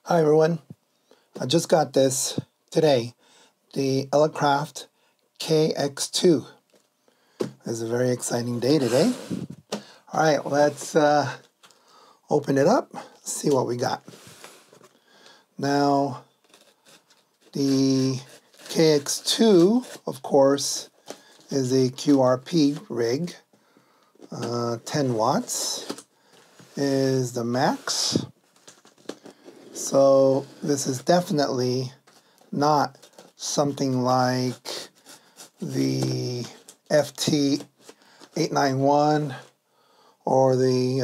Hi everyone, I just got this today, the Elecraft KX2. It's a very exciting day today. Alright, let's open it up, see what we got. Now, the KX2, of course, is a QRP rig. 10 watts is the max. So this is definitely not something like the FT891 or the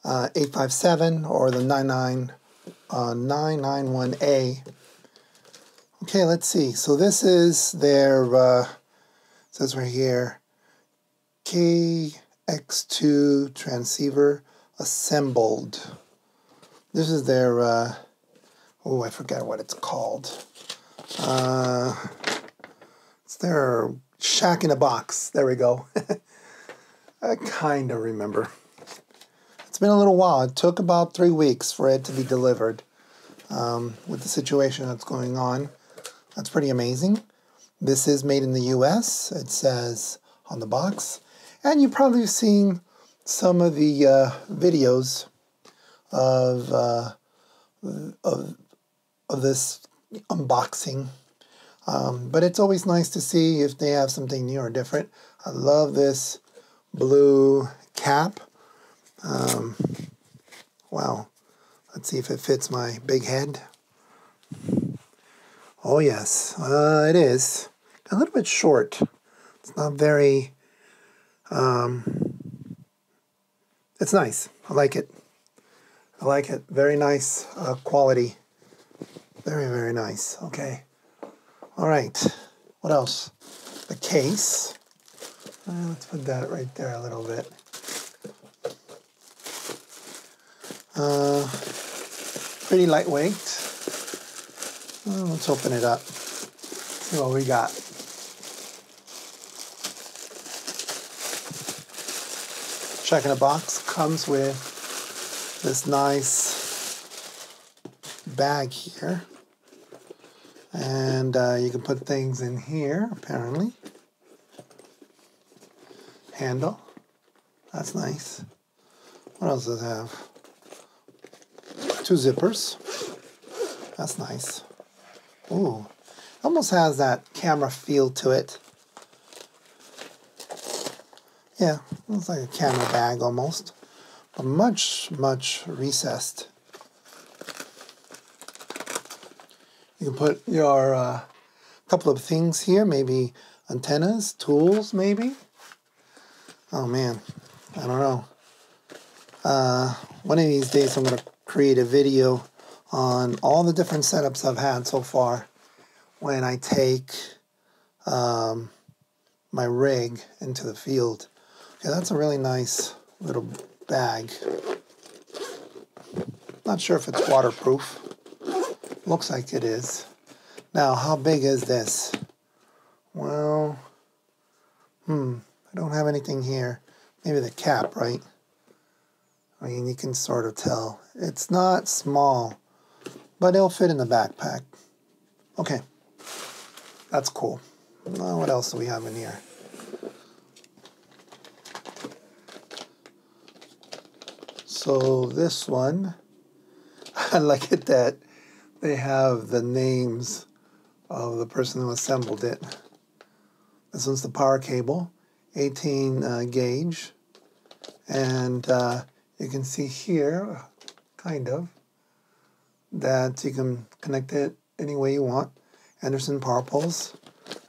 857 or the 991A. Okay, let's see. So this is their, it says right here, Kx2 transceiver assembled. This is their, oh, I forget what it's called. It's their shack in a box. There we go. I kind of remember. It's been a little while. It took about 3 weeks for it to be delivered. With the situation that's going on, that's pretty amazing. This is made in the US, it says on the box. And you've probably seen some of the videos of this unboxing, but it's always nice to see if they have something new or different. I love this blue cap. Wow, let's see if it fits my big head. Oh yes, it is a little bit short. It's not very it's nice. I like it. I like it. Very nice quality. Very, very nice. Okay. All right. What else? The case. Let's put that right there a little bit. Pretty lightweight. Let's open it up. See what we got. Check in a box. Comes with this nice bag here, and you can put things in here, apparently. Handle, that's nice. What else does it have? 2 zippers, that's nice. Ooh, almost has that camera feel to it. Yeah, looks like a camera bag almost. Much recessed. You can put your couple of things here, maybe antennas, tools, maybe. Oh man, I don't know. One of these days I'm going to create a video on all the different setups I've had so far when I take my rig into the field. Okay, that's a really nice little bag. Not sure if it's waterproof. Looks like it is. Now, how big is this? Well, I don't have anything here. Maybe the cap, right? I mean, you can sort of tell. It's not small, but it'll fit in the backpack. Okay, that's cool. Now, what else do we have in here? So this one, I like it that they have the names of the person who assembled it. This one's the power cable, 18 gauge, and you can see here, kind of, that you can connect it any way you want. Anderson power poles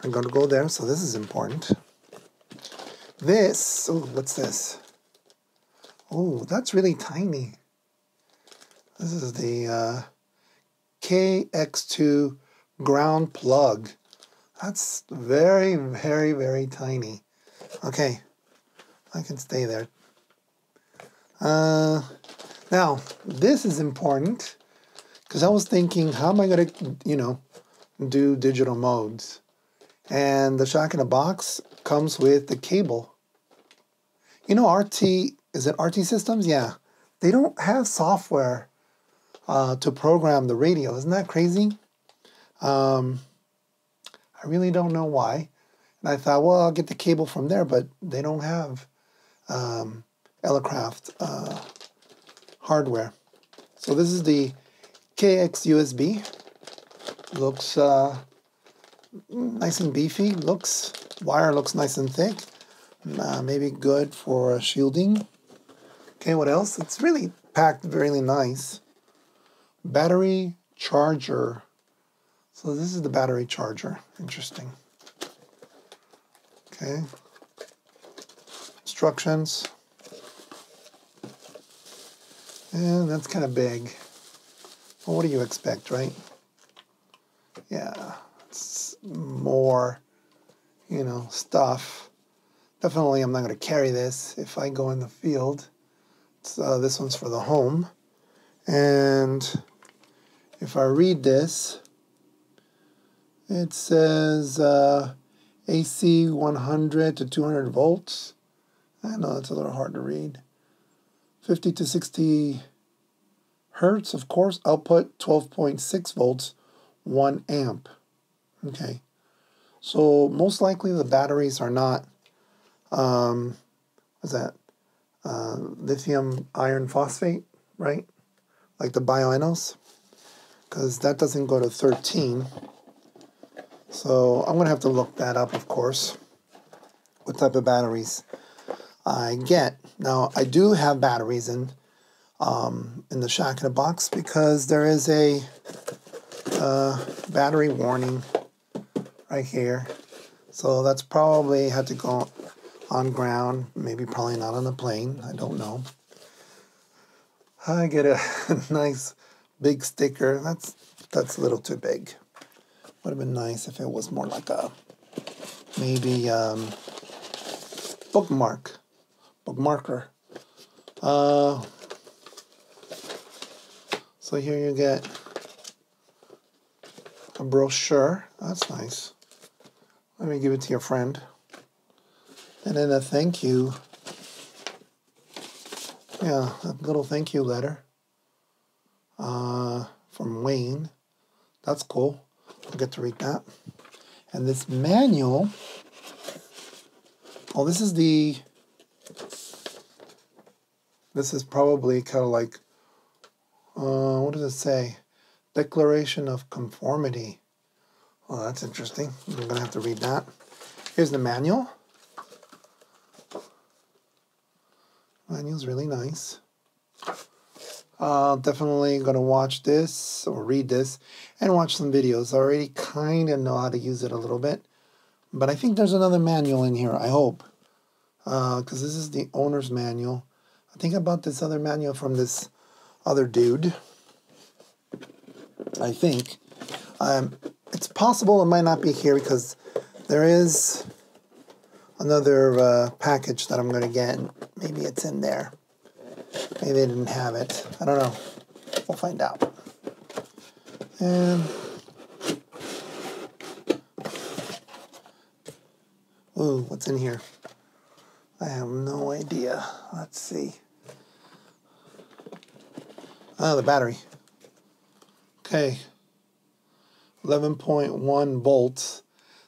are going to go there, so this is important. This, oh, what's this? Oh, that's really tiny. This is the Kx2 Ground Plug. That's very, very, very tiny. Okay, I can stay there. Now, this is important because I was thinking, how am I going to, do digital modes? And the Shack in a Box comes with the cable. RT, is it RT Systems? Yeah. They don't have software to program the radio. Isn't that crazy? I really don't know why. And I thought, well, I'll get the cable from there, but they don't have Elecraft hardware. So this is the KX USB. Looks nice and beefy. Wire looks nice and thick. Maybe good for shielding. Okay, what else? It's really packed really nice. Battery charger. So this is the battery charger. Interesting. Okay. Instructions. And that's kind of big. Well, what do you expect, right? Yeah, it's more, stuff. Definitely I'm not going to carry this if I go in the field. This one's for the home. And if I read this, it says AC 100 to 200 volts. I know that's a little hard to read. 50 to 60 hertz, of course. Output 12.6 volts, 1 amp. Okay. So most likely the batteries are not, what's that? Lithium iron phosphate, right? Like the bioenos, because that doesn't go to 13. So I'm going to have to look that up, of course, what type of batteries I get. Now, I do have batteries in the Shack in a Box because there is a battery warning right here. So that's probably had to go on ground, maybe probably not on a plane, I don't know. I get a nice big sticker. That's a little too big. Would have been nice if it was more like a maybe bookmarker. So here you get a brochure. That's nice. Let me give it to your friend. And then a thank you. Yeah, a little thank you letter from Wayne. That's cool. I'll get to read that. And this manual. Oh, this is probably kind of like, what does it say? Declaration of Conformity. Oh, that's interesting. I'm going to have to read that. Here's the manual. Manual's really nice. Definitely going to watch this or read this and watch some videos. I already kind of know how to use it a little bit. But I think there's another manual in here, I hope. Because this is the owner's manual. I think I bought this other manual from this other dude. I think. It's possible it might not be here because there is another package that I'm going to get. Maybe it's in there. Maybe they didn't have it. I don't know. We'll find out. And ooh, what's in here? I have no idea. Let's see. Oh, the battery. Okay. 11.1 volts.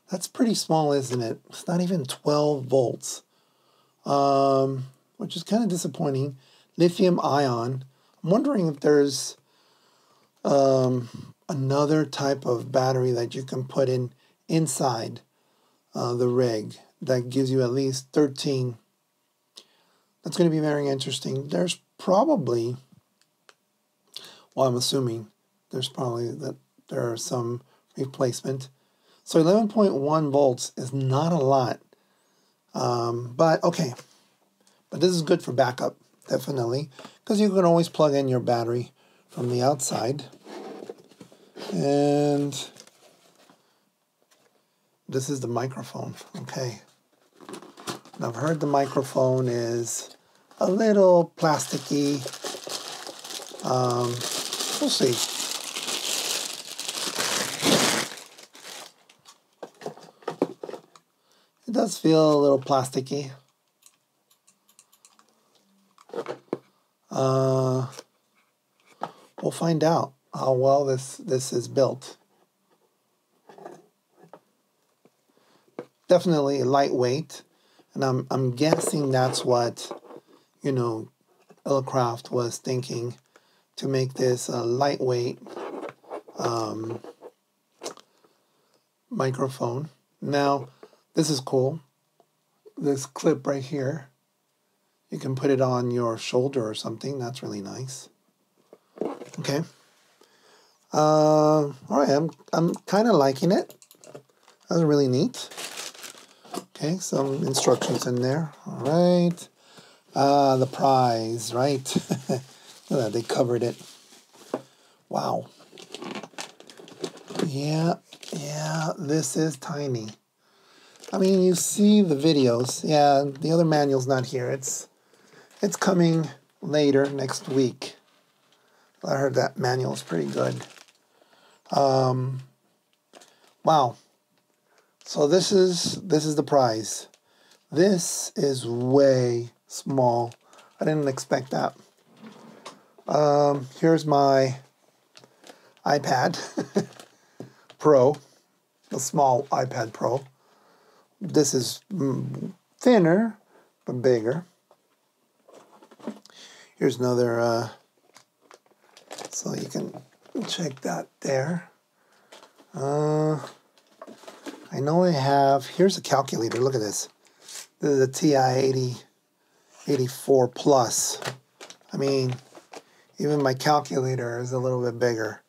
That's pretty small, isn't it? It's not even 12 volts. Which is kind of disappointing. Lithium ion. I'm wondering if there's another type of battery that you can put inside the rig that gives you at least 13. That's going to be very interesting. There's probably, well, I'm assuming there's probably that there are some replacement. So 11.1 volts is not a lot. But okay. But this is good for backup, definitely, because you can always plug in your battery from the outside. And this is the microphone. Okay. Now, I've heard the microphone is a little plasticky. We'll see. It does feel a little plasticky. We'll find out how well this is built. Definitely lightweight, and I'm guessing that's what, you know, Elecraft was thinking, to make this a lightweight microphone. Now, this is cool. This clip right here, you can put it on your shoulder or something. That's really nice. Okay. All right, I'm kind of liking it. That's really neat. Okay, some instructions in there. All right. The prize, right? Look at that, they covered it. Wow. Yeah, this is tiny. I mean, you see the videos. Yeah, the other manual's not here. It's coming later next week. I heard that manual is pretty good. Wow. So this is the prize. This is way small. I didn't expect that. Here's my iPad Pro, the small iPad Pro. This is thinner, but bigger. Here's another, so you can check that there. I know I have, here's a calculator, look at this. This is a TI 8084 Plus. I mean, even my calculator is a little bit bigger.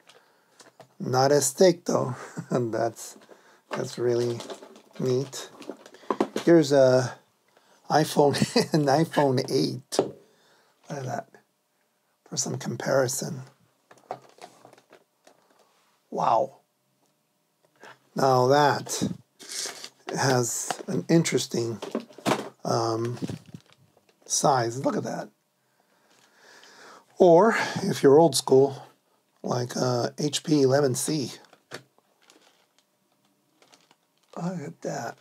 Not as thick though. And that's really neat. Here's a iPhone, an iPhone 8. Look at that. For some comparison. Wow. Now that has an interesting size. Look at that. Or if you're old school, like HP 11C. Look at that.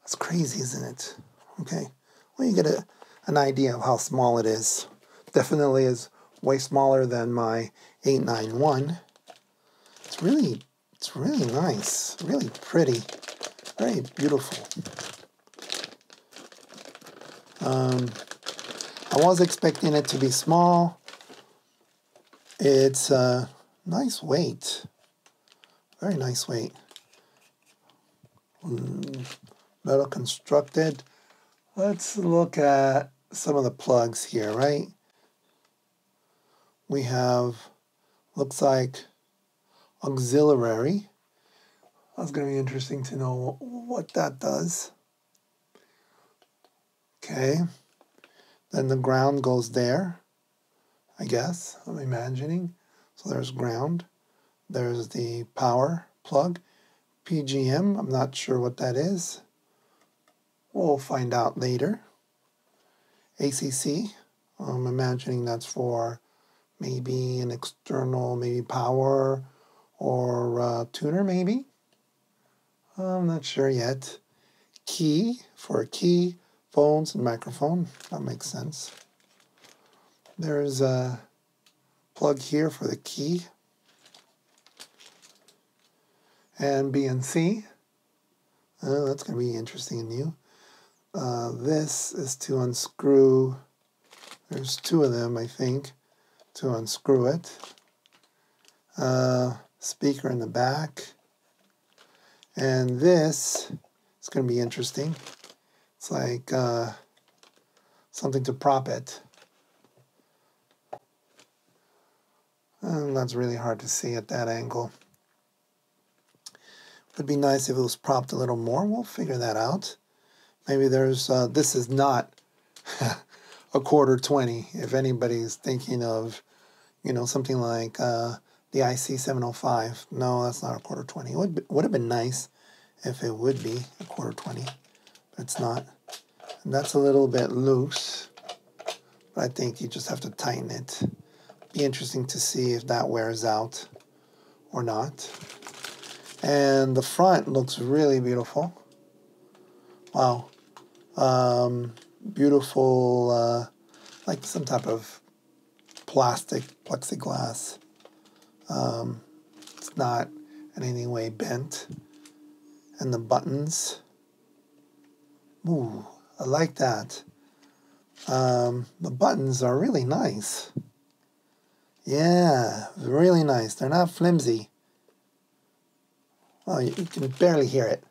That's crazy, isn't it? Okay. Well, you get an idea of how small it is. Definitely is way smaller than my 891. It's really nice. Really pretty. Very beautiful. I was expecting it to be small. It's a nice weight. Very nice weight. Metal constructed. Let's look at some of the plugs here, right? We have, looks like auxiliary. That's going to be interesting to know what that does. Okay. Then the ground goes there, I guess, I'm imagining. So there's ground. There's the power plug. PGM, I'm not sure what that is. We'll find out later. ACC, I'm imagining that's for maybe an external, maybe power or tuner, maybe. I'm not sure yet. Key, for a key, phones, and microphone. That makes sense. There's a plug here for the key. And BNC. That's going to be interesting and new. This is to unscrew. There's two of them, I think, to unscrew it. Speaker in the back. And this is going to be interesting. It's like something to prop it. And that's really hard to see at that angle. Would be nice if it was propped a little more. We'll figure that out. Maybe there's, this is not a quarter 20. If anybody's thinking of, you know, something like the IC705. No, that's not a quarter 20. It would have been nice if it would be a quarter 20, but it's not. And that's a little bit loose, but I think you just have to tighten it. Be interesting to see if that wears out or not. And the front looks really beautiful. Wow. Beautiful like some type of plastic plexiglass. It's not in any way bent. And the buttons, ooh, I like that. The buttons are really nice. Yeah, really nice. They're not flimsy. Oh, you can barely hear it.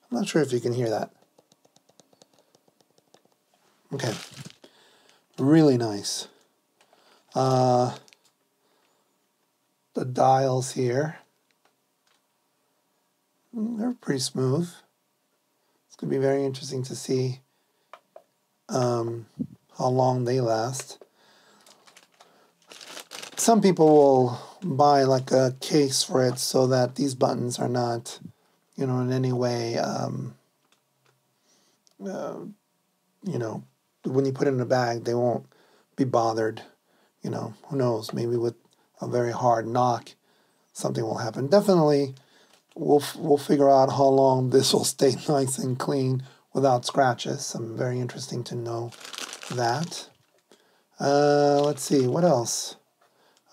I'm not sure if you can hear that. Okay. Really nice. The dials here, they're pretty smooth. It's going to be very interesting to see how long they last. Some people will buy like a case for it so that these buttons are not, you know, in any way, you know, when you put it in a bag, they won't be bothered. You know, who knows, maybe with a very hard knock, something will happen. Definitely, we'll figure out how long this will stay nice and clean without scratches. Very interesting to know that. Let's see, what else?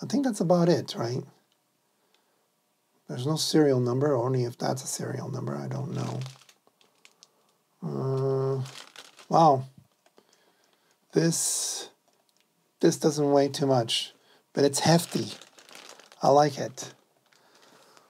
I think that's about it, right? There's no serial number, only if that's a serial number, I don't know. Wow. This doesn't weigh too much, but it's hefty. I like it.